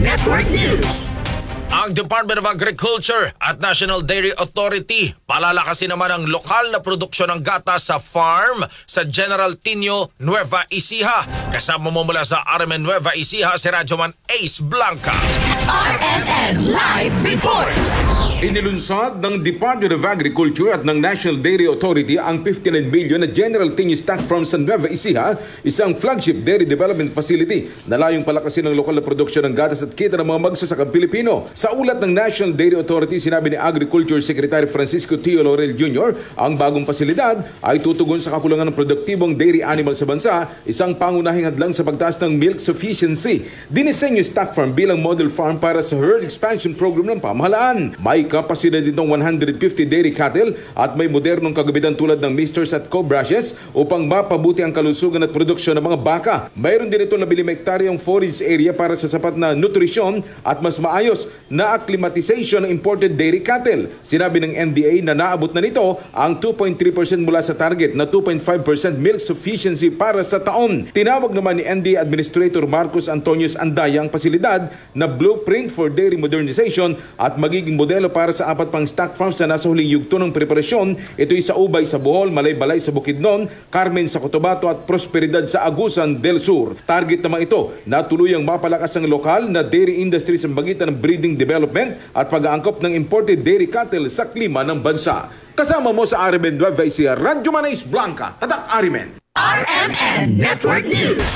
Network News. Ang Department of Agriculture at National Dairy Authority palalakasin naman ang lokal na produksyon ng gatas sa farm sa General Tino, Nueva Ecija. Kasama mo mula sa RMN Nueva Ecija si Radyoman Ace Blanca. RMN Live Reports. Inilunsad ng Department of Agriculture at ng National Dairy Authority ang 59 million na General Tino Stock Farm sa Nueva Ecija, isang flagship dairy development facility na layong palakasin ang lokal na produksyon ng gatas at kita ng mga magsasakang Pilipino. Sa ulat ng National Dairy Authority, sinabi ni Agriculture Secretary Francisco Tio Laurel Jr., ang bagong pasilidad ay tutugon sa kakulangan ng produktibong dairy animal sa bansa, isang pangunahing hadlang sa pagtaas ng milk sufficiency. Dinisenyo stock farm bilang model farm para sa herd expansion program ng pamahalaan. May kapasidad itong 150 dairy cattle at may modernong kagamitan tulad ng misters at co-brushes upang mapabuti ang kalusugan at produksyon ng mga baka. Mayroon din ito na 5 hektaryang forage area para sa sapat na nutrisyon at mas maayos na acclimatization ng imported dairy cattle. Sinabi ng NDA na naabot na nito ang 2.3% mula sa target na 2.5% milk sufficiency para sa taon. Tinawag naman ni NDA Administrator Marcos Antonius Andaya ang pasilidad na blueprint for dairy modernization at magiging modelo para sa 4 pang stock farms na nasa huling yugto ng preparasyon. Ito'y sa Ubay sa Bohol, Malaybalay sa Bukidnon, Carmen sa Cotabato at Prosperidad sa Agusan del Sur. Target naman ito na tuluyang mapalakas ang lokal na dairy industry sa pagitan ng breeding development at pag-aangkop ng imported dairy cattle sa klima ng bansa. Kasama mo sa RMN Nueva Ecija, Radyoman Ace Blanca, Tatak RMN. RMN Network News.